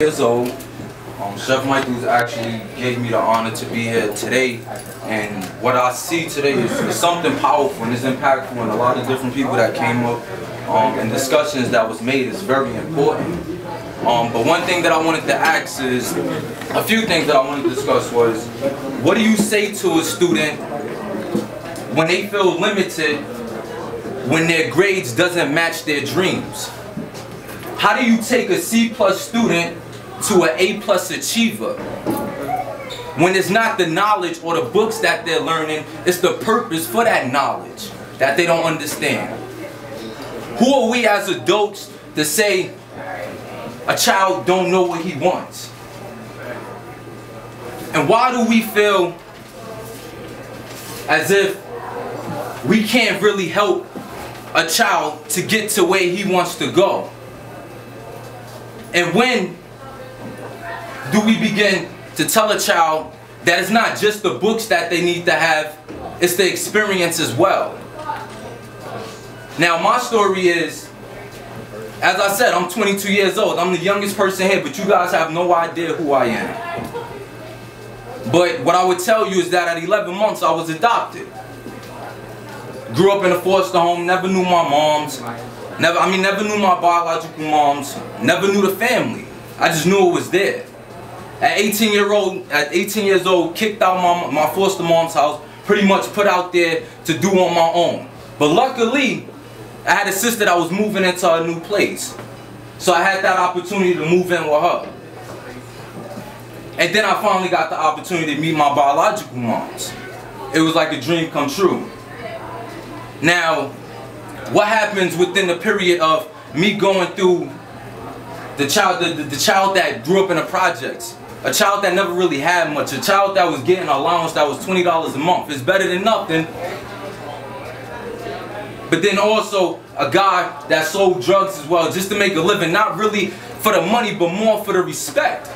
Years old. Chef Michaels actually gave me the honor to be here today, and what I see today is something powerful and it's impactful, and a lot of different people that came up and discussions that was made is very important. But one thing that I wanted to ask is, a few things that I wanted to discuss was, what do you say to a student when they feel limited when their grades doesn't match their dreams? How do you take a C+ student to an A+ achiever when it's not the knowledge or the books that they're learning, it's the purpose for that knowledge that they don't understand? Who are we as adults to say a child don't know what he wants? And why do we feel as if we can't really help a child to get to where he wants to go? And when do we begin to tell a child that it's not just the books that they need to have, it's the experience as well? Now my story is, as I said, I'm 22 years old. I'm the youngest person here, but you guys have no idea who I am. But what I would tell you is that at 11 months I was adopted. Grew up in a foster home, never knew my moms. Never knew my biological moms, never knew the family. I just knew it was there. At 18 years old, kicked out my foster mom's house, pretty much put out there to do on my own. But luckily, I had a sister that was moving into a new place. So I had that opportunity to move in with her. And then I finally got the opportunity to meet my biological moms. It was like a dream come true. Now, what happens within the period of me going through the child that grew up in the projects, a child that never really had much, a child that was getting an allowance that was $20 a month? It's better than nothing. But then also a guy that sold drugs as well, just to make a living, not really for the money, but more for the respect.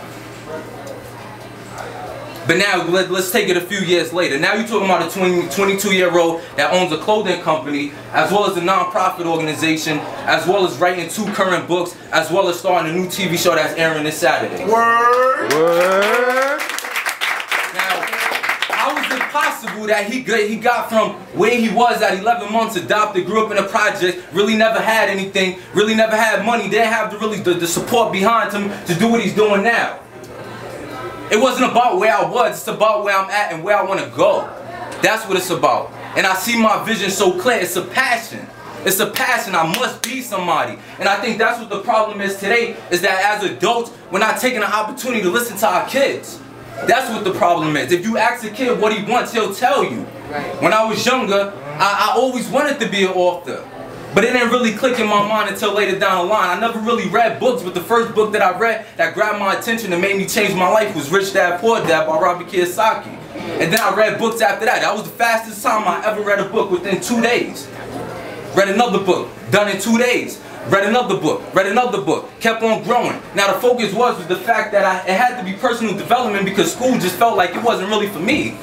But now, let's take it a few years later. Now you're talking about a 22-year-old that owns a clothing company, as well as a non-profit organization, as well as writing 2 current books, as well as starting a new TV show that's airing this Saturday. Word! Word! Now, how is it possible that he got from where he was at 11 months, adopted, grew up in a project, really never had anything, really never had money, didn't have the support behind him to do what he's doing now? It wasn't about where I was, it's about where I'm at and where I want to go. That's what it's about. And I see my vision so clear. It's a passion. It's a passion. I must be somebody. And I think that's what the problem is today, is that as adults, we're not taking the opportunity to listen to our kids. That's what the problem is. If you ask a kid what he wants, he'll tell you. When I was younger, I always wanted to be an author. But it didn't really click in my mind until later down the line. I never really read books, but the first book that I read that grabbed my attention and made me change my life was Rich Dad Poor Dad by Robert Kiyosaki. And then I read books after that. That was the fastest time I ever read a book, within 2 days. Read another book, done in 2 days. Read another book, kept on growing. Now the focus was the fact that it had to be personal development, because school just felt like it wasn't really for me.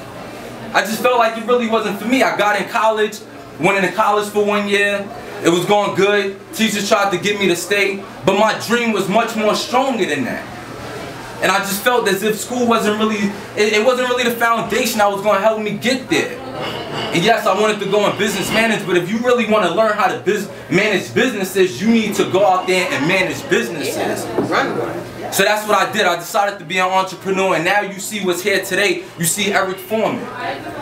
I just felt like it really wasn't for me. I got in college, went into college for 1 year. It was going good. Teachers tried to get me to stay, but my dream was much more stronger than that. And I just felt as if school wasn't really, it wasn't really the foundation that was going to help me get there. And yes, I wanted to go in business management, but if you really want to learn how to manage businesses, you need to go out there and manage businesses. So that's what I did. I decided to be an entrepreneur, and now you see what's here today. You see Erik Forman.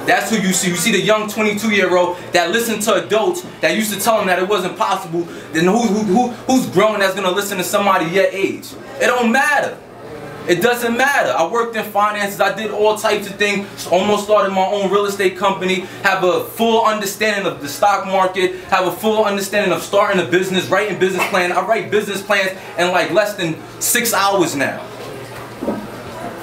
That's who you see. You see the young 22-year-old that listened to adults that used to tell him that it wasn't possible. Then who's grown that's going to listen to somebody your age? It don't matter. It doesn't matter. I worked in finances. I did all types of things. Almost started my own real estate company. Have a full understanding of the stock market. Have a full understanding of starting a business, writing business plans. I write business plans in like less than 6 hours now.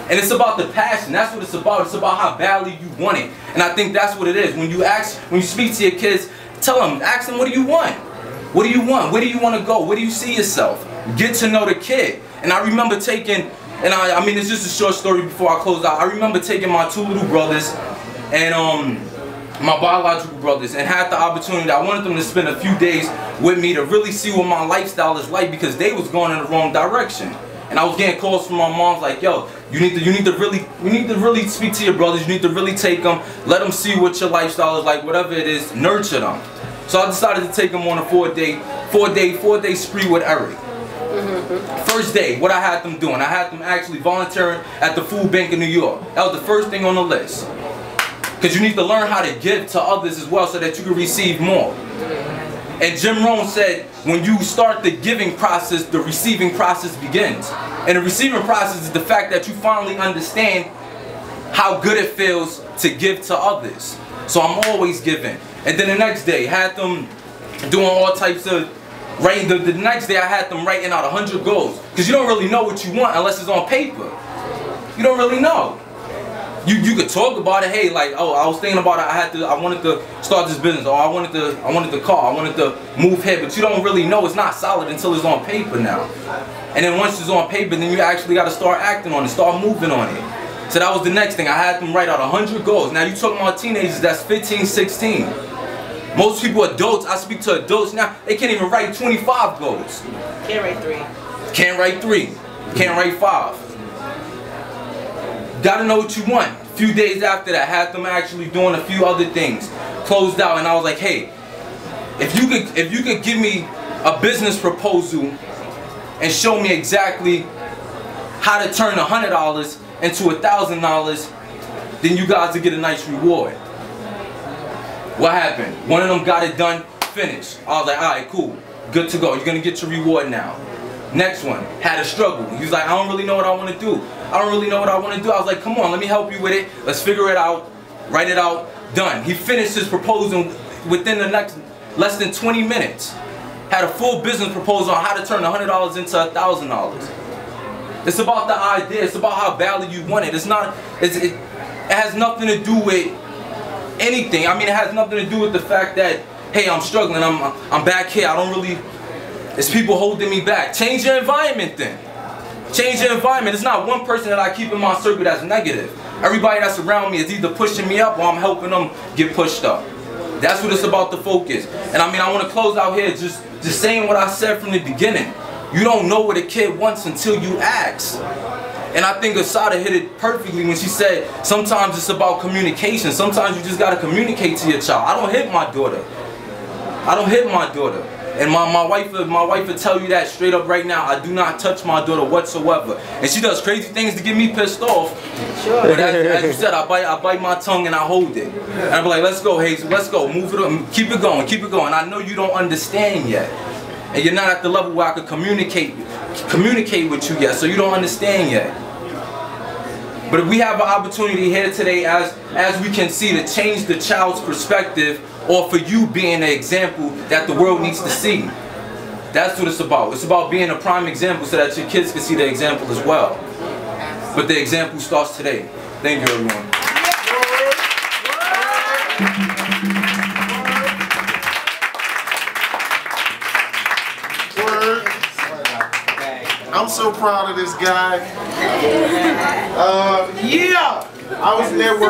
And it's about the passion. That's what it's about. It's about how badly you want it. And I think that's what it is. When you speak to your kids, ask them, what do you want? What do you want? Where do you want to go? Where do you see yourself? Get to know the kid. And I remember taking, and I mean, it's just a short story before I close out. I remember taking my 2 little brothers and my biological brothers, and had the opportunity. I wanted them to spend a few days with me to really see what my lifestyle is like, because they was going in the wrong direction. And I was getting calls from my moms like, yo, you need to really speak to your brothers. You need to really take them, let them see what your lifestyle is like, whatever it is, nurture them. So I decided to take them on a four-day spree with Erik. First day, what I had them doing, I had them actually volunteering at the food bank in New York. That was the first thing on the list. Because you need to learn how to give to others as well so that you can receive more. And Jim Rohn said, when you start the giving process, the receiving process begins. And the receiving process is the fact that you finally understand how good it feels to give to others. So I'm always giving. And then the next day, had them doing all types of writing. The next day, I had them writing out 100 goals. Because you don't really know what you want unless it's on paper. You don't really know. You could talk about it, hey, like, oh, I was thinking about it, I wanted to start this business, or I wanted the car, I wanted to move here, but you don't really know. It's not solid until it's on paper now. And then once it's on paper, then you actually got to start acting on it, start moving on it. So that was the next thing. I had them write out 100 goals. Now you talking about teenagers that's 15, 16. Most people, adults, I speak to adults now, they can't even write 25 goals. Can't write 3. Can't write 3. Can't write 5. Gotta know what you want. A few days after that, had them actually doing a few other things. Closed out, and I was like, hey, if you could give me a business proposal and show me exactly how to turn $100 into $1,000, then you guys will get a nice reward. What happened? One of them got it done, finished. I was like, all right, cool, good to go. You're gonna get your reward now. Next one had a struggle. He was like, I don't really know what I want to do. I don't really know what I want to do. I was like, come on, let me help you with it. Let's figure it out. Write it out. Done. He finished his proposal within the next less than 20 minutes. Had a full business proposal on how to turn $100 into $1,000. It's about the idea. It's about how badly you want it. It's not. It has nothing to do with anything. I mean, it has nothing to do with the fact that, hey, I'm struggling. I'm back here. I don't really. It's people holding me back. Change your environment then. Change your environment. It's not one person that I keep in my circle that's negative. Everybody that's around me is either pushing me up or I'm helping them get pushed up. That's what it's about, the focus. And I mean, I want to close out here just saying what I said from the beginning. You don't know what a kid wants until you ask. And I think Asada hit it perfectly when she said sometimes it's about communication. Sometimes you just got to communicate to your child. I don't hit my daughter. I don't hit my daughter. And my wife will tell you that straight up right now. I do not touch my daughter whatsoever. And she does crazy things to get me pissed off. Sure. But as you said, I bite my tongue and I hold it. And I be like, let's go, Hazel, let's go. Move it up, keep it going, keep it going. I know you don't understand yet. And you're not at the level where I could communicate with you yet, so you don't understand yet. But if we have an opportunity here today, as we can see, to change the child's perspective, or for you being an example that the world needs to see. That's what it's about. It's about being a prime example so that your kids can see the example as well. But the example starts today. Thank you, everyone. I'm so proud of this guy. Yeah, I was there.